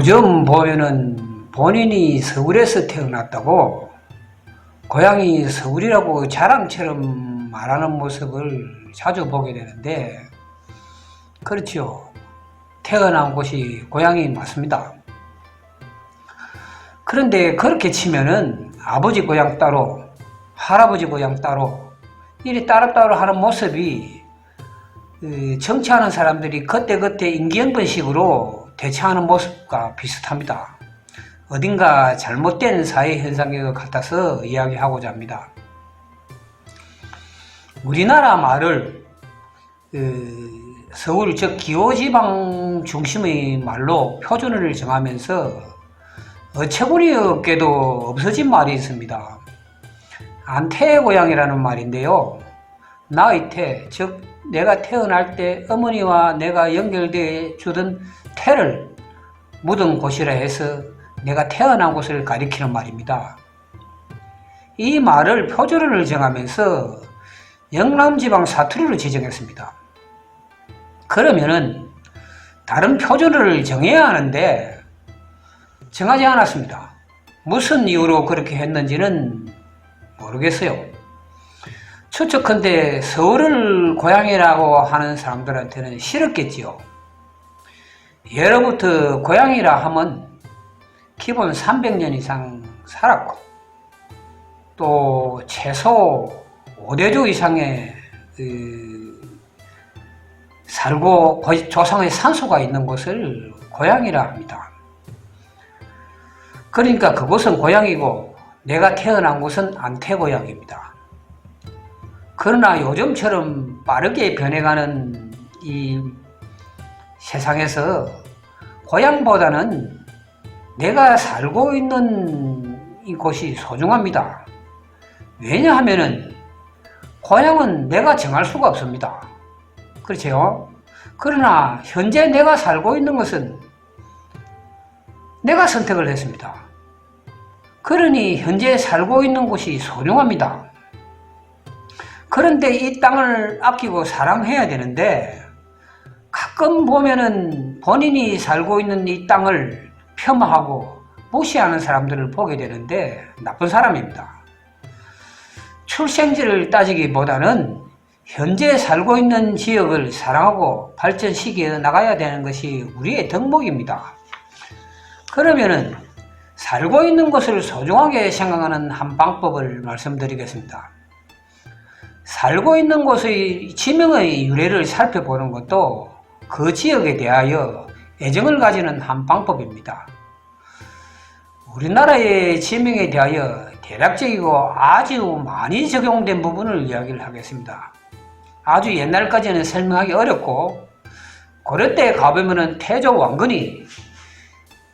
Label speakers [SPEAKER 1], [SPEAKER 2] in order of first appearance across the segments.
[SPEAKER 1] 요즘 보면은 본인이 서울에서 태어났다고 고향이 서울이라고 자랑처럼 말하는 모습을 자주 보게 되는데, 그렇죠. 태어난 곳이 고향이 맞습니다. 그런데 그렇게 치면은 아버지 고향 따로, 할아버지 고향 따로, 이리 따로따로 하는 모습이 정치하는 사람들이 그때그때 임기응변식으로 대처하는 모습과 비슷합니다. 어딘가 잘못된 사회 현상인 것 같아서 이야기하고자 합니다. 우리나라 말을 서울, 즉 기호지방 중심의 말로 표준어를 정하면서 어처구니 없게도 없어진 말이 있습니다. 안태의 고향이라는 말인데요. 나의 태, 즉 내가 태어날 때 어머니와 내가 연결되어 주던 태를 묻은 곳이라 해서 내가 태어난 곳을 가리키는 말입니다. 이 말을 표준어를 정하면서 영남지방 사투리로 지정했습니다. 그러면은 다른 표준어를 정해야 하는데 정하지 않았습니다. 무슨 이유로 그렇게 했는지는 모르겠어요. 추측컨대 서울을 고향이라고 하는 사람들한테는 싫었겠지요. 예로부터 고향이라 하면 기본 300년 이상 살았고 또 최소 5대조 이상의 살고 조상의 산소가 있는 곳을 고향이라 합니다. 그러니까 그곳은 고향이고 내가 태어난 곳은 안태고향입니다. 그러나 요즘처럼 빠르게 변해가는 이 세상에서 고향보다는 내가 살고 있는 이곳이 소중합니다. 왜냐하면은 고향은 내가 정할 수가 없습니다. 그렇죠? 그러나 현재 내가 살고 있는 것은 내가 선택을 했습니다. 그러니 현재 살고 있는 곳이 소중합니다. 그런데 이 땅을 아끼고 사랑해야 되는데 가끔 보면은 본인이 살고 있는 이 땅을 폄하하고 무시하는 사람들을 보게 되는데 나쁜 사람입니다. 출생지를 따지기보다는 현재 살고 있는 지역을 사랑하고 발전시켜 나가야 되는 것이 우리의 덕목입니다. 그러면은 살고 있는 곳을 소중하게 생각하는 한 방법을 말씀드리겠습니다. 살고 있는 곳의 지명의 유래를 살펴보는 것도 그 지역에 대하여 애정을 가지는 한 방법입니다. 우리나라의 지명에 대하여 대략적이고 아주 많이 적용된 부분을 이야기를 하겠습니다. 아주 옛날까지는 설명하기 어렵고 고려 때 가보면은 태조 왕건이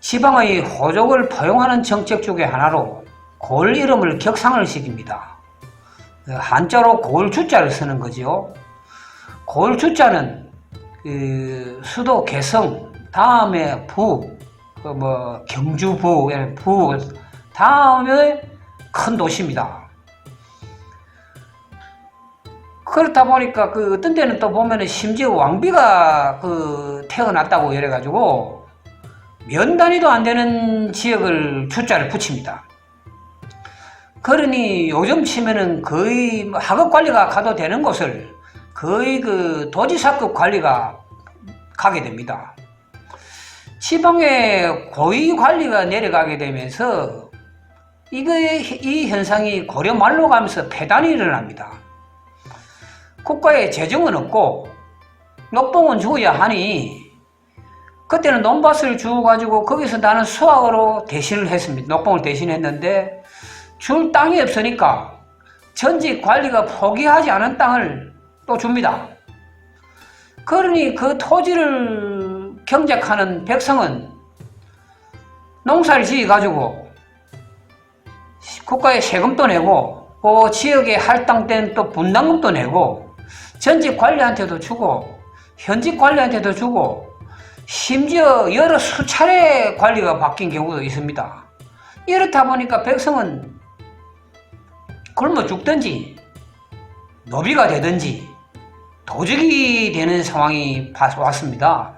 [SPEAKER 1] 지방의 호족을 포용하는 정책 중에 하나로 고을 이름을 격상을 시킵니다. 한자로 고을주자를 쓰는 거죠. 고을주자는 수도 개성, 다음에 부, 경주부, 부, 다음에 큰 도시입니다. 그렇다 보니까 어떤 데는 또 보면은 심지어 왕비가 태어났다고 이래가지고 면 단위도 안 되는 지역을 주자를 붙입니다. 그러니 요즘 치면은 거의 하급 관리가 가도 되는 곳을 거의 도지사급 관리가 가게 됩니다. 지방의 고위 관리가 내려가게 되면서 이 현상이 고려 말로 가면서 폐단이 일어납니다. 국가에 재정은 없고 녹봉은 주어야 하니 그때는 논밭을 주어가지고 거기서 나는 수확으로 대신을 했습니다. 녹봉을 대신했는데 줄 땅이 없으니까 전직 관리가 포기하지 않은 땅을 또 줍니다. 그러니 그 토지를 경작하는 백성은 농사를 지어가지고 국가에 세금도 내고 그 지역에 할당된 또 분담금도 내고 전직 관리한테도 주고 현직 관리한테도 주고 심지어 여러 수차례 관리가 바뀐 경우도 있습니다. 이렇다 보니까 백성은 굶어 죽든지 노비가 되든지 도적이 되는 상황이 왔습니다.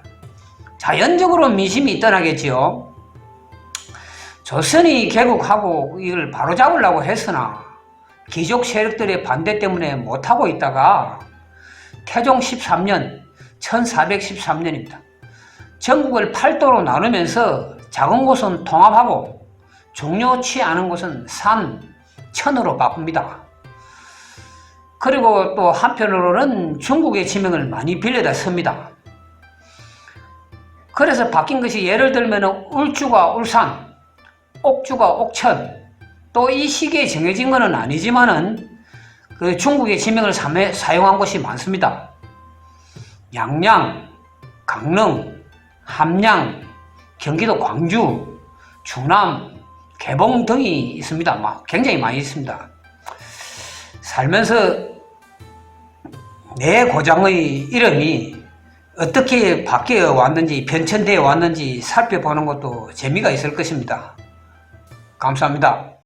[SPEAKER 1] 자연적으로 민심이 떠나겠지요. 조선이 개국하고 이걸 바로잡으려고 했으나 귀족 세력들의 반대 때문에 못하고 있다가 태종 13년 1413년입니다. 전국을 8도로 나누면서 작은 곳은 통합하고 중요치 않은 곳은 산, 천으로 바꿉니다. 그리고 또 한편으로는 중국의 지명을 많이 빌려다 씁니다. 그래서 바뀐 것이 예를 들면 울주가 울산, 옥주가 옥천, 또 이 시기에 정해진 것은 아니지만은 그 중국의 지명을 사용한 곳이 많습니다. 양양, 강릉, 함양, 경기도 광주, 충남, 개봉 등이 있습니다. 굉장히 많이 있습니다. 살면서 내 고장의 이름이 어떻게 바뀌어 왔는지, 변천되어 왔는지 살펴보는 것도 재미가 있을 것입니다. 감사합니다.